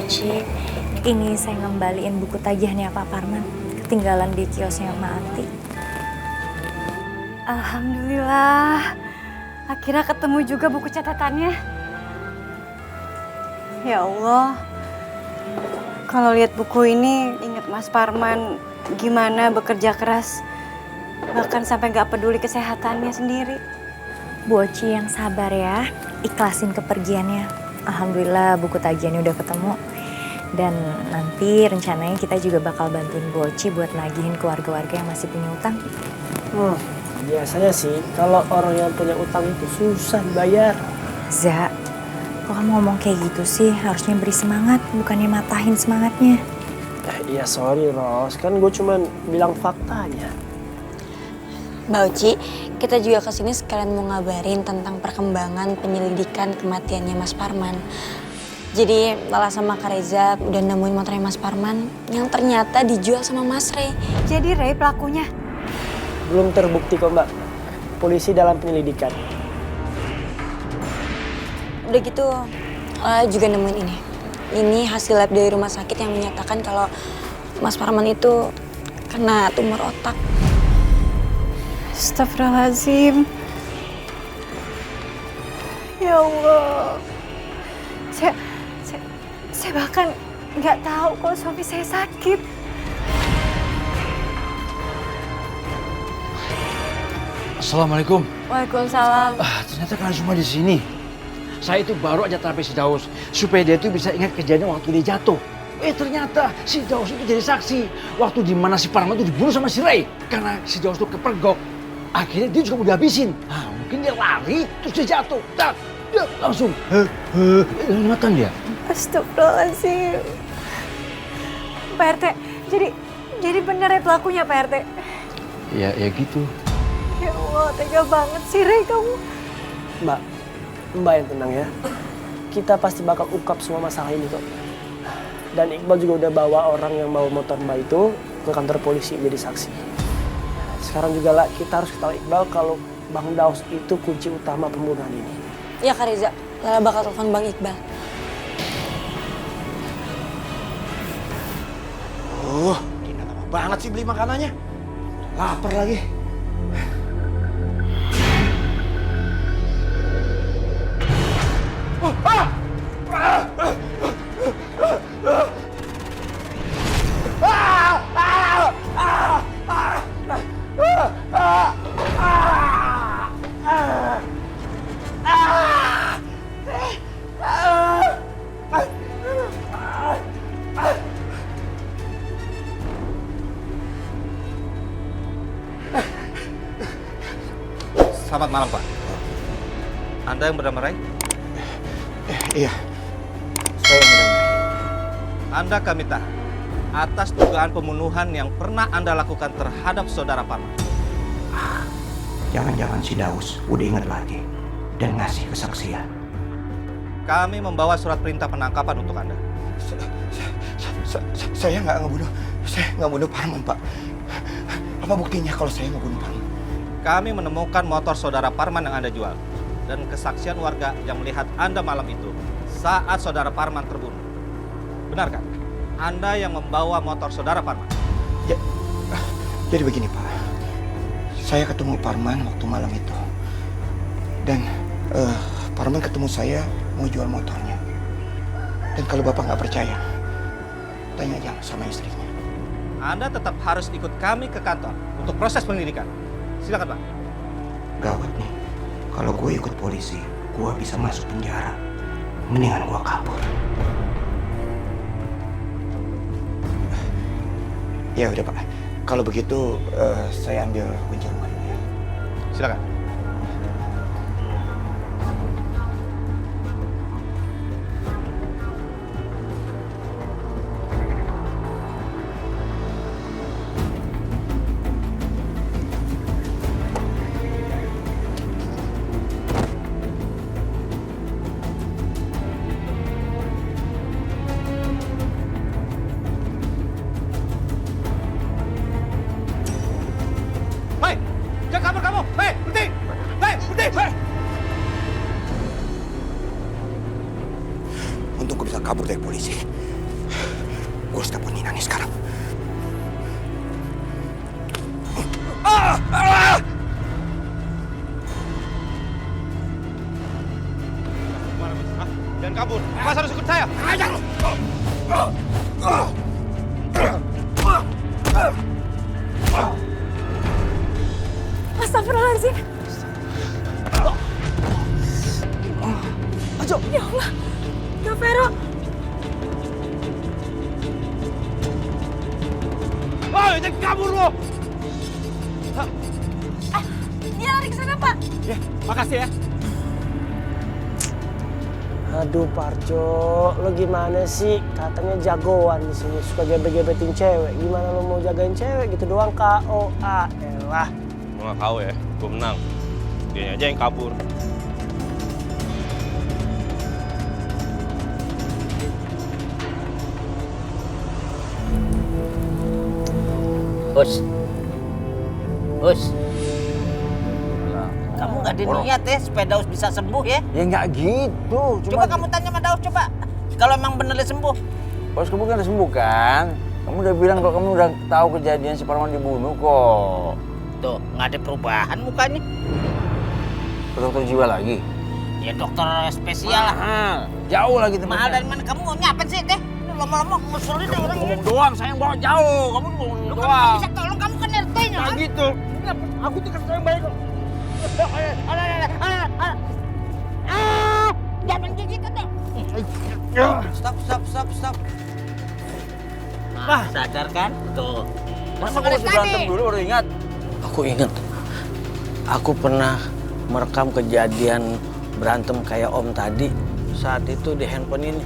Boci, ini saya ngembaliin buku tagihnya Pak Parman. Ketinggalan di kiosnya Mak Ati. Alhamdulillah, akhirnya ketemu juga buku catatannya. Ya Allah, kalau lihat buku ini ingat Mas Parman gimana bekerja keras, bahkan sampai gak peduli kesehatannya sendiri. Boci yang sabar ya, ikhlasin kepergiannya. Alhamdulillah buku tagihannya udah ketemu. Dan nanti rencananya kita juga bakal bantuin Boci buat nagihin keluarga-warga yang masih punya utang. Biasanya sih kalau orang yang punya utang itu susah dibayar. Za, kok kamu ngomong kayak gitu sih? Harusnya beri semangat, bukannya matahin semangatnya. Iya sorry Ros, kan gue cuman bilang faktanya. Mbak Uci, kita juga kesini sekalian mau ngabarin tentang perkembangan penyelidikan kematiannya Mas Parman. Jadi Lala sama Kak Reza udah nemuin motornya Mas Parman yang ternyata dijual sama Mas Rey. Jadi Ray pelakunya? Belum terbukti kok Mbak, polisi dalam penyelidikan. Udah gitu, Lala juga nemuin ini. Ini hasil lab dari rumah sakit yang menyatakan kalau Mas Parman itu kena tumor otak. Astagfirullahaladzim. Ya Allah. Saya bahkan nggak tahu kalau suami saya sakit. Assalamualaikum. Waalaikumsalam. Ternyata kalian semua di sini. Saya itu baru aja terapi si Daus supaya dia itu bisa ingat kejadian waktu dia jatuh. Ternyata si Daus itu jadi saksi waktu di mana si Parman itu dibunuh sama si Ray karena si Daus itu kepergok. Akhirnya dia juga mau dihabisin. Mungkin dia lari terus dia jatuh. Dia langsung ingatan dia. Astagfirullahaladzim. Pak RT, jadi benar ya pelakunya Pak RT? Ya gitu. Ya Allah, tega banget sih Ray kamu. Mbak yang tenang ya. Kita pasti bakal ungkap semua masalah ini kok. Dan Iqbal juga udah bawa orang yang bawa motor Mbak itu ke kantor polisi jadi saksi. Sekarang juga lah kita harus ketahui Iqbal kalau Bang Daus itu kunci utama pembunuhan ini. Ya Kak Reza, Lala bakal telepon Bang Iqbal. Dina lama banget sih beli makanannya. Lapar lagi. Selamat malam, Pak. Anda yang bernama Ray? Iya. Saya yang bernama. Anda kami tahan atas dugaan pembunuhan yang pernah Anda lakukan terhadap saudara Parman. Jangan-jangan si Daus udah ingat lagi dan ngasih kesaksian. Kami membawa surat perintah penangkapan untuk Anda. Saya nggak ngebunuh. Saya nggak bunuh Parman, Pak. Apa buktinya kalau saya ngebunuh Parman? Kami menemukan motor saudara Parman yang Anda jual dan kesaksian warga yang melihat Anda malam itu saat saudara Parman terbunuh. Benar kan? Anda yang membawa motor saudara Parman? Ya, jadi begini, Pak. Saya ketemu Parman waktu malam itu. Dan Parman ketemu saya mau jual motornya. Dan kalau Bapak nggak percaya, tanya aja sama istrinya. Anda tetap harus ikut kami ke kantor untuk proses penyelidikan. Silakan, Pak. Gawat nih. Kalau gue ikut polisi, gue bisa masuk penjara. Mendingan gue kabur. Ya udah, Pak. Kalau begitu saya ambil kunci rumah dulu ya. Silakan. Untung gue bisa kabur dari polisi. Astagfirullahaladzim. Ajo. Ya Allah. Kak Vero. Woi, jangan kabur lo! Dia lari ke sana, Pak. Ya, makasih ya. Aduh Parjo, lo gimana sih? Katanya jagoan di sini, suka gebet-gebetin cewek. Gimana lo mau jagain cewek gitu doang KO? Elah. Gue gak kau ya, gue menang. Dia aja yang kabur. Us. Kamu nggak diniat ya supaya Daus bisa sembuh ya? Ya nggak gitu. Coba kamu tanya sama Daus coba. Kalau emang bener dia sembuh. Bos kamu kan udah sembuh kan? Kamu udah bilang kok kamu udah tahu kejadian si Parman dibunuh kok. Tuh, nggak ada perubahan mukanya. Ke dokter jiwa lagi? Ya dokter spesial lah. Mahal. Jauh lagi Mahal tempatnya. dari mana? Kamu mau nyapa sih deh? Lama-lama ngeselin deh orang ini. Doang, saya yang bawa jauh. Kamu ngomong Lu kan doang. nggak bisa tolong, kamu kan RT-nya Nah kan? gitu. Aku tuh kasih yang baik kok. Jangan gigit deh. Stop. Nah, sadar kan? Tuh. Masa kamu harus berantem dulu baru ingat? Aku ingat, aku pernah merekam kejadian berantem kayak Om tadi saat itu di handphone ini.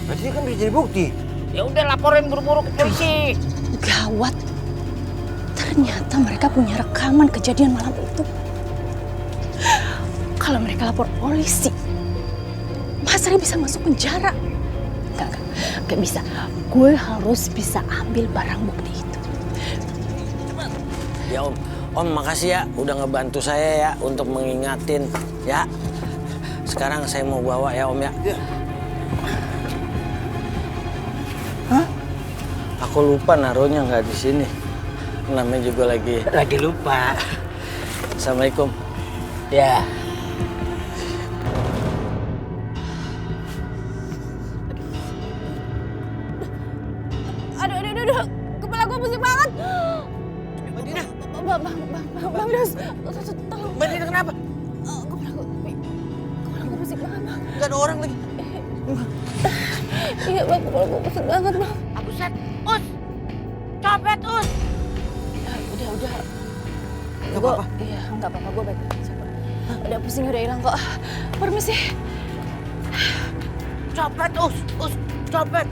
Berarti kan bisa jadi bukti. Ya udah laporin buru-buru ke polisi. Gawat. Ternyata mereka punya rekaman kejadian malam itu. Kalau mereka lapor polisi, Mas Ray bisa masuk penjara. Enggak bisa. Gue harus bisa ambil barang bukti itu. Ya Om makasih ya udah ngebantu saya ya untuk mengingatin ya. Sekarang saya mau bawa ya Om ya. Hah? Aku lupa naruhnya nggak di sini. Namanya juga lagi lupa. Assalamualaikum. Ya. Aduh. Kepala gue pusing banget. Madina. Bang Daus, tolong. Madina kenapa? Kepala gue pusing banget, Bang. Gak ada orang lagi. Iya, Bang, kepala gue pusing banget, Bang. Buset, Us. Copet, Us. Udah. Gak apa-apa? Iya, nggak apa-apa, gue baik aja. Udah pusing, udah hilang kok. Permisi. Copet, Us. Copet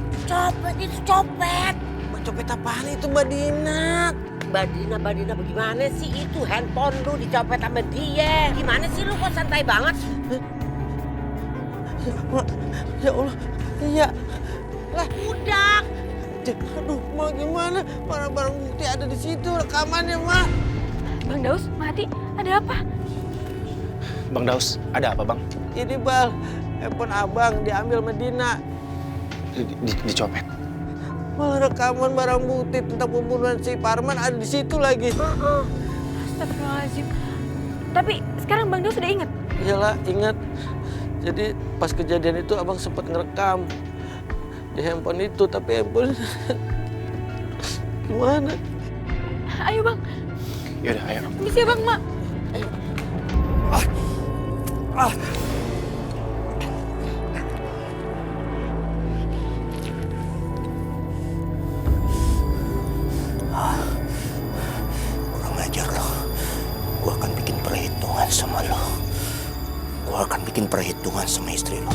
itu copet. Copet apaan itu Mbak Dina? Mbak Dina bagaimana sih? Itu handphone lu dicopet sama dia. Gimana sih lu kok santai banget? Ya Allah, iya. Lah udah. Aduh, mau gimana? Barang-barang bukti ada di situ rekamannya, Mak. Bang Daus, Mati, ada apa? Bang Daus, ada apa bang? Ini Bal, handphone abang diambil Medina. Dicopet. Malah rekaman barang bukti tentang pembunuhan si Parman ada di situ lagi. Astagfirullahaladzim. Tapi sekarang Bang Daus sudah ingat? Iyalah, ingat. Jadi pas kejadian itu abang sempat ngerekam di handphone itu, tapi handphone gimana? Ayo Bang. Yaudah, ayo. Permisi ya Bang, Mak. Kurang ajar lo. Gue akan bikin perhitungan sama lo. Gue akan bikin perhitungan sama istri lo.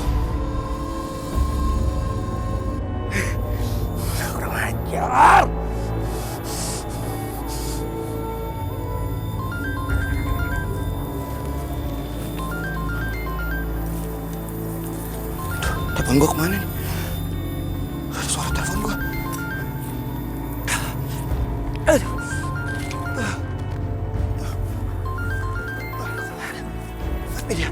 Kurang ajar. Telepon gue kemana nih? Ada suara telepon gue. Apa dia?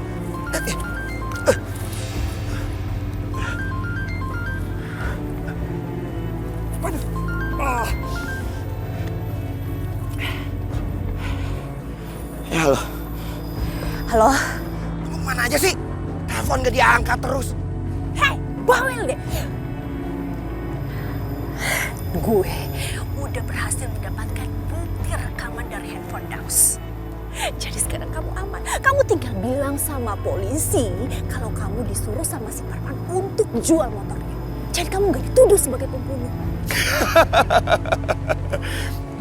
Ya halo. Halo? Kamu kemana aja sih? Telepon gak diangkat terus. Bawel deh. Gue udah berhasil mendapatkan bukti rekaman dari handphone Daus. Jadi sekarang kamu aman. Kamu tinggal bilang sama polisi kalau kamu disuruh sama si Parman untuk jual motornya. Jadi kamu gak dituduh sebagai pembunuh.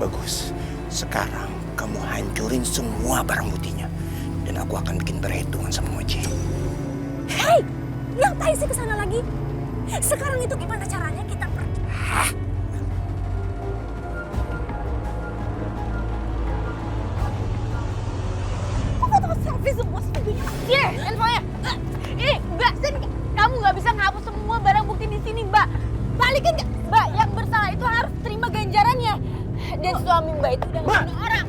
Bagus. Sekarang kamu hancurin semua barang buktinya. Dan aku akan bikin perhitungan sama Mochi. Hei, ngapain sih kesana lagi? Sekarang itu gimana caranya kita pergi? Kok foto selfie semua studinya? Iya, handphonenya. Ini, Mbak, kamu nggak bisa ngapus semua barang bukti di sini, Mbak. Balikin, nggak? Mbak, yang bersalah itu harus terima ganjarannya. Dan suami Mbak itu udah ngebunuh orang.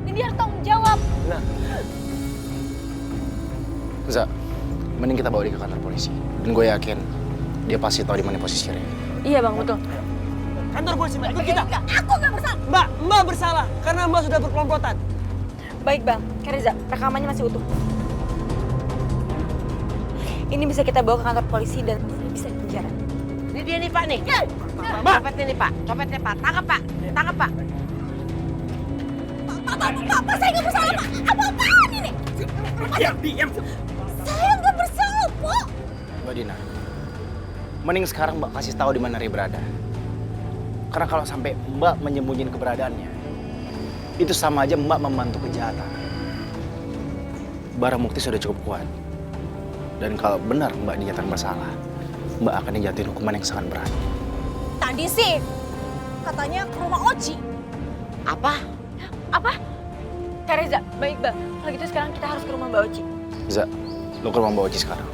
Dan dia harus tanggung jawab. Nah. Za, mending kita bawa dia ke kantor polisi. Dan gue yakin dia pasti tahu di mana posisi Ray. Iya, Bang, betul. Kantor polisi, Mbak. Ikut kita. Aku nggak bersalah. Mbak bersalah karena Mbak sudah berkelompotan. Baik Bang, Kak Reza, rekamannya masih utuh. Ini bisa kita bawa ke kantor polisi dan bisa dipenjara. Ini dia nih Pak nih. Copetnya nih Pak, copetnya Pak. Tangkap Pak, tangkap Pak. Pak, saya nggak bersalah, Pak. Apa-apaan ini? Diam. Saya nggak bersalah, Pak. Mbak Dina, mending sekarang Mbak kasih tahu di mana Ray berada. Karena kalau sampai Mbak menyembunyiin keberadaannya, itu sama aja Mbak membantu kejahatan. Barang bukti sudah cukup kuat. Dan kalau benar Mbak dinyatakan bersalah, Mbak akan dijatuhin hukuman yang sangat berat. Tadi sih katanya ke rumah Oji. Apa? Kak Reza, baik Bang. Kalau gitu sekarang kita harus ke rumah Mbak Oci. Za, lo ke rumah Mbak Oci sekarang.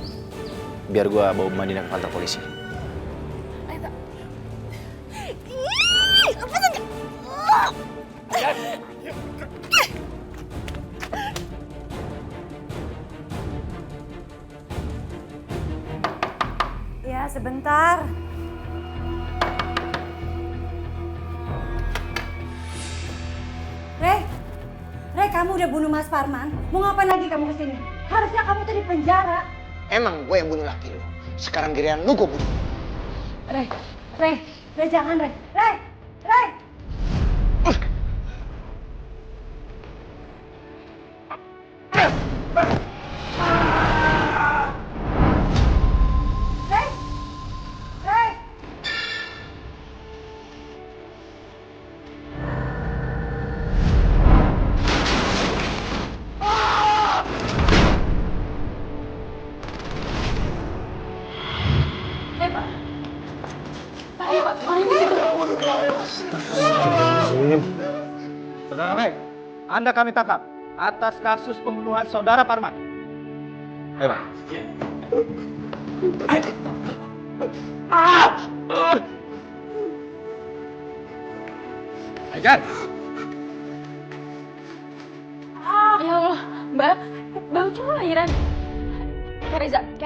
Biar gua bawa Mbak Dina ke kantor polisi. Ih, apa sih? Ya, sebentar. Ray, kamu udah bunuh Mas Parman. Mau ngapain lagi kamu kesini? Harusnya kamu tuh di penjara. Emang gue yang bunuh laki lo. Sekarang giliran lu gue bunuh. Ray, jangan Ray. Ray. Saudara Ray, Anda kami tangkap atas kasus pembunuhan saudara Parman. Ayo, Pak. Ajar. Ya Allah, Mbak Oci lahiran. Kak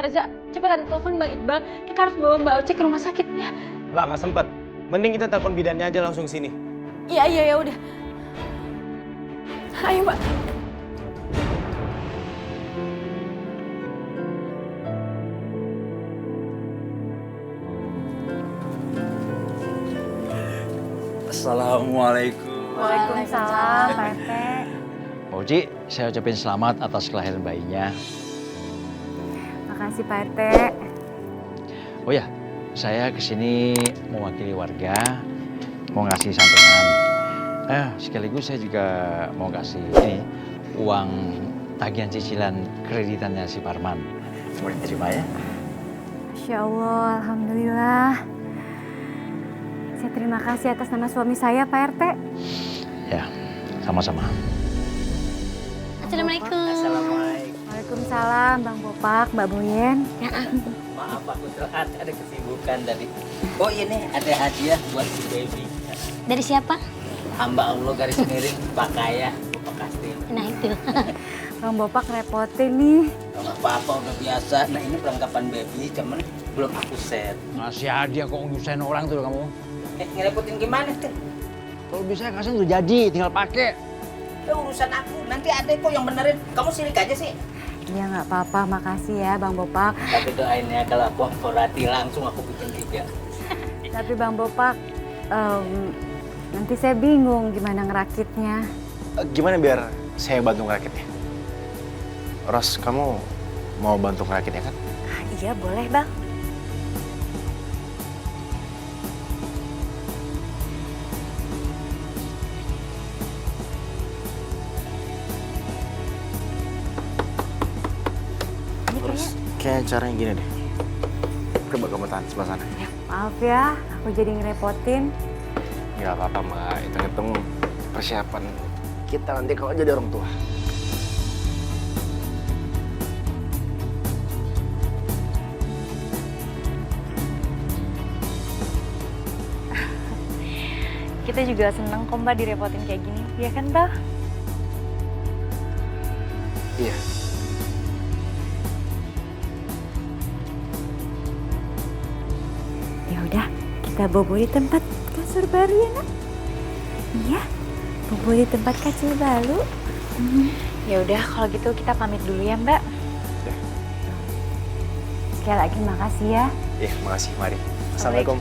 Reza, cepetan telepon Bang Iqbal. Kita harus bawa Mbak Oci ke rumah sakit ya. Mbak, nggak sempet. Mending kita telepon bidannya aja langsung sini. Iya, ya udah. Ayo, Mbak. Assalamualaikum. Waalaikumsalam, Pak RT. Pak Uci, saya ucapin selamat atas kelahiran bayinya. Makasih Pak RT. Oh ya, saya kesini mewakili warga, mau ngasih sampean. Sekaligus saya juga mau kasih ini uang tagihan cicilan kreditannya si Parman. Boleh terima ya? Masya Allah, Alhamdulillah. Saya terima kasih atas nama suami saya, Pak RT. Ya, sama-sama. Assalamualaikum. Waalaikumsalam, Bang Bopak, Mbak Boyen. Maaf, aku telat, ada kesibukan tadi. Oh ini ada hadiah buat si baby. Dari siapa? Hamba Allah garis miring Pak Kaya, Bapak Kastil. Nah itu. Bang Bopak repotin nih. Gak apa-apa, udah biasa. Nah ini perlengkapan baby, cuman belum aku set. Ngasih hadiah kok nyusahin orang tuh kamu. Ngerepotin gimana tuh? Kalau bisa kasih tuh jadi, tinggal pakai. Urusan aku, nanti adek kok yang benerin. Kamu sirik aja sih. Iya nggak apa-apa, makasih ya Bang Bopak. Tapi doain ya kalau aku rati langsung aku bikin 3. Tapi Bang Bopak, Nanti saya bingung gimana ngerakitnya. Gimana biar saya bantu ngerakitnya? Ros, kamu mau bantu ngerakitnya kan? Iya boleh bang. Terus kayak caranya gini deh. Coba kamu tahan sebelah sana. Maaf ya, aku jadi ngerepotin. Gak apa-apa Mbak, hitung-hitung persiapan kita nanti kalau jadi orang tua. Kita juga seneng kok Mbak direpotin kayak gini, ya kan Mbak? Iya. Ya udah, kita bobo di tempat kasur baru ya nak? Iya, bobo di tempat kasur baru. Ya udah kalau gitu kita pamit dulu ya Mbak. Sekali lagi makasih ya. Iya, makasih. Mari. Assalamualaikum.